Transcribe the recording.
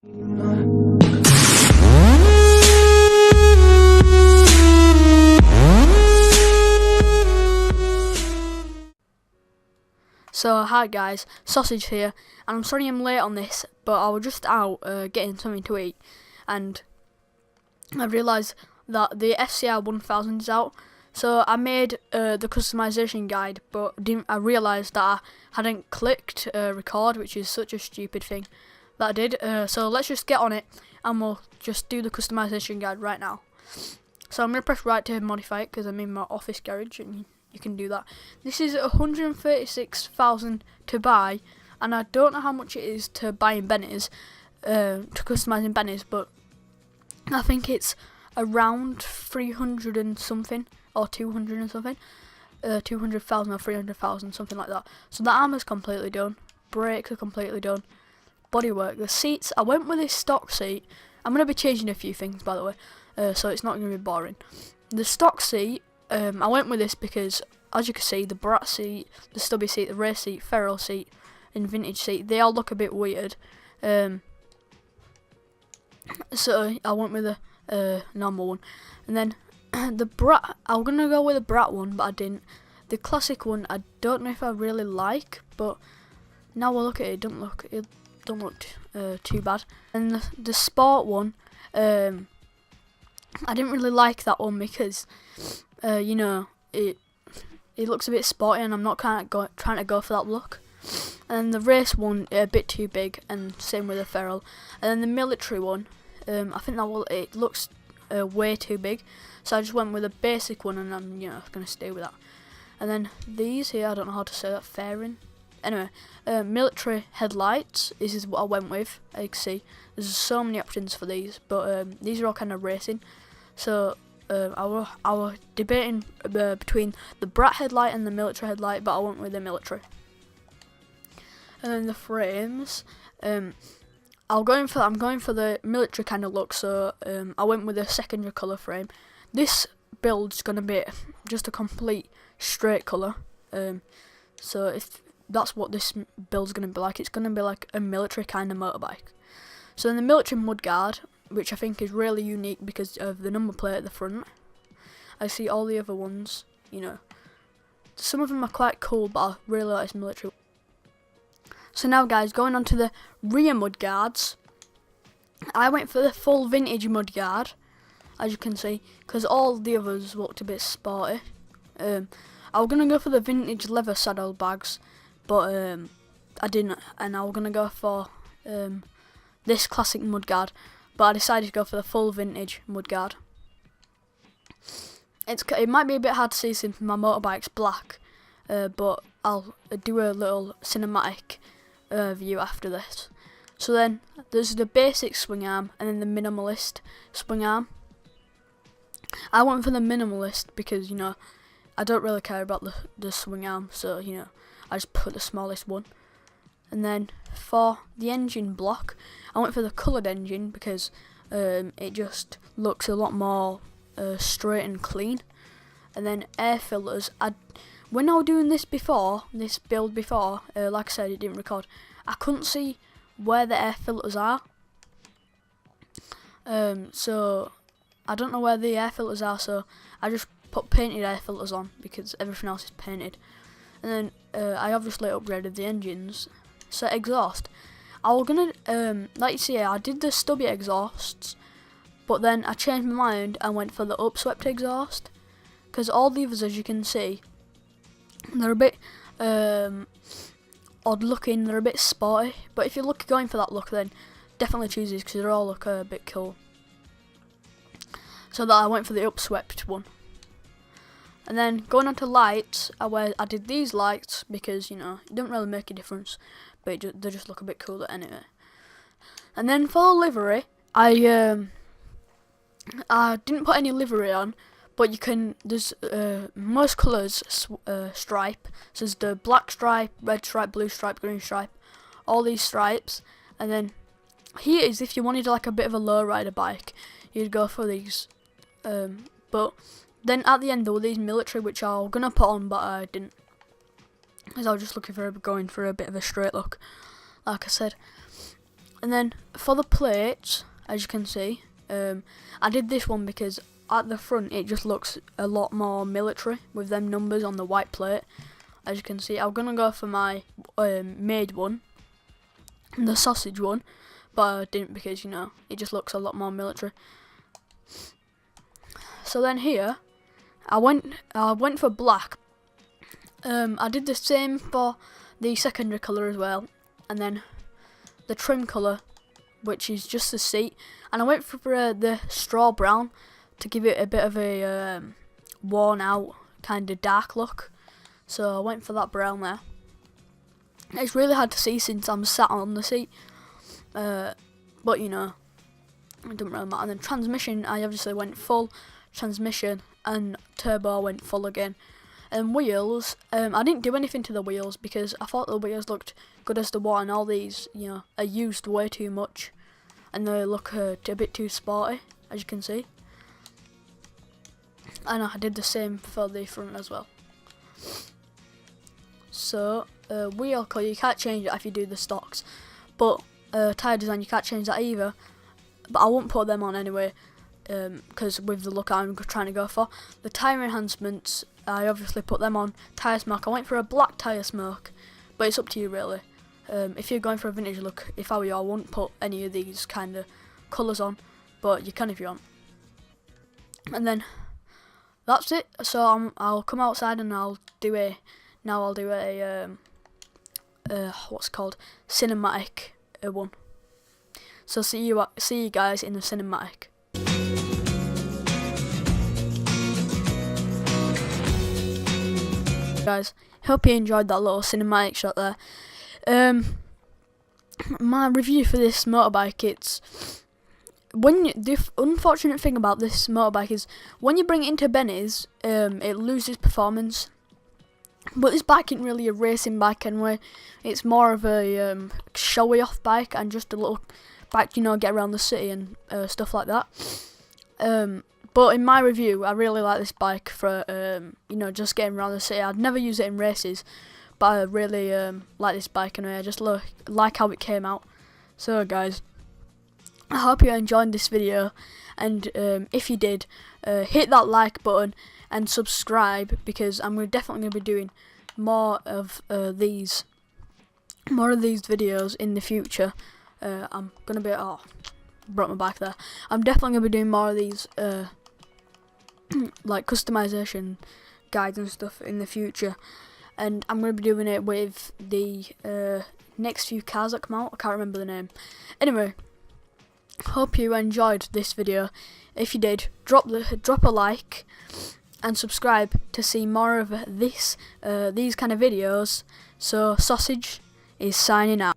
So hi guys, Sausage here, and I'm sorry I'm late on this, but I was just out getting something to eat, and I realised that the FCR 1000 is out. So I made the customization guide, but I realised that I hadn't clicked record, which is such a stupid thing that I did. So let's just get on it, and we'll just do the customization guide right now. So I'm going to press right to modify it because I'm in my office garage, and you can do that. This is 136,000 to buy, and I don't know how much it is to buy in Benny's, to customise in Benny's, but I think it's around 300 and something, or 200 and something, 200,000 or 300,000, something like that. So the armour's completely done, brakes are completely done, bodywork, the seats, I went with this stock seat. I'm going to be changing a few things, by the way, so it's not going to be boring. The stock seat, I went with this because, as you can see, the brat seat, the stubby seat, the race seat, feral seat, and vintage seat, they all look a bit weird. So I went with a normal one. And then the brat, I was going to go with the brat one, but I didn't. The classic one, I don't know if I really like, but now I look at it, it don't look too bad. And the sport one, I didn't really like that one because you know, it looks a bit sporty, and I'm not trying to go for that look. And the race one, a bit too big, and same with the feral. And then the military one, I think it looks way too big, so I just went with a basic one, and I'm gonna stay with that. And then these here, I don't know how to say that, fairing. Anyway, military headlights. This is what I went with. As you can see, there's so many options for these, but these are all kind of racing. So I was debating between the brat headlight and the military headlight, but I went with the military. And then the frames, I'm going for the military kind of look, so I went with a secondary colour frame. This build's gonna be just a complete straight colour, so if that's what this build's gonna be like, it's gonna be like a military kind of motorbike. So then the military mudguard, which I think is really unique because of the number plate at the front. I see all the other ones, some of them are quite cool, but I really like this military. So now guys, going on to the rear mudguards, I went for the full vintage mudguard, as you can see, because all the others looked a bit sporty. I was going to go for the vintage leather saddle bags, but I didn't, and I was going to go for this classic mudguard, but I decided to go for the full vintage mudguard. It might be a bit hard to see since my motorbike's black, but I'll do a little cinematic view after this. So then there's the basic swing arm and then the minimalist swing arm. I went for the minimalist because I don't really care about the swing arm, so I just put the smallest one. And then for the engine block, I went for the coloured engine because it just looks a lot more straight and clean. And then air filters, when I was doing this build before, like I said, it didn't record, I couldn't see where the air filters are. So I don't know where the air filters are, so I just put painted air filters on because everything else is painted. And then I obviously upgraded the engines. So exhaust, I was gonna, like you see here, I did the stubby exhausts, but then I changed my mind and went for the upswept exhaust, because all the others, as you can see, they're a bit odd looking, they're a bit sporty, but if you're going for that look, then definitely choose these because they all look a bit cool. So that I went for the upswept one. And then going on to lights, I did these lights because it don't really make a difference, but they just look a bit cooler anyway. And then for the livery, I didn't put any livery on, but there's most colours stripe. So there's the black stripe, red stripe, blue stripe, green stripe, all these stripes. And then here is if you wanted like a bit of a low rider bike, you'd go for these. But then at the end there were these military, which I was gonna put on, but I didn't, because I was just going for a bit of a straight look, like I said. And then for the plates, as you can see, I did this one because at the front it just looks a lot more military with them numbers on the white plate. As you can see, I'm gonna go for my made one, the sausage one, but I didn't because, you know, it just looks a lot more military. So then here, I went for black. I did the same for the secondary colour as well, and then the trim colour, which is just the seat, and I went for the straw brown to give it a bit of a worn out kind of dark look. So I went for that brown there. It's really hard to see since I'm sat on the seat, but you know, it doesn't really matter. And then transmission, I obviously went full transmission, and turbo went full again. And wheels, I didn't do anything to the wheels because I thought the wheels looked good as the one, and all these, you know, are used way too much, and they look a bit too sporty, as you can see. And I did the same for the front as well. So wheel colour, you can't change it if you do the stocks, but tyre design, you can't change that either. But I won't put them on anyway, because with the look I'm trying to go for. The tyre enhancements, I obviously put them on. Tyre smoke, I went for a black tyre smoke, but it's up to you really. If you're going for a vintage look, if I were you, I wouldn't put any of these kind of colours on, but you can if you want. And then that's it. So I'll come outside and I'll do a what's it called, cinematic one. So see you guys in the cinematic. Guys, hope you enjoyed that little cinematic shot there. My review for this motorbike, it's the unfortunate thing about this motorbike is when you bring it into Benny's, it loses performance. But this bike isn't really a racing bike anyway. It's more of a showy off bike and just a little bike, you know, get around the city and stuff like that. But in my review, I really like this bike for you know, just getting around the city. I'd never use it in races, but I really like this bike anyway. I just like how it came out. So guys, I hope you enjoyed this video, and if you did, hit that like button and subscribe, because I'm definitely going to be doing more of these videos in the future. I'm going to be, broke my back there. I'm definitely going to be doing more of these like customization guides and stuff in the future, and I'm going to be doing it with the next few cars that come out. I can't remember the name. Anyway, hope you enjoyed this video. If you did, drop a like and subscribe to see more of these kind of videos. So Sausage is signing out.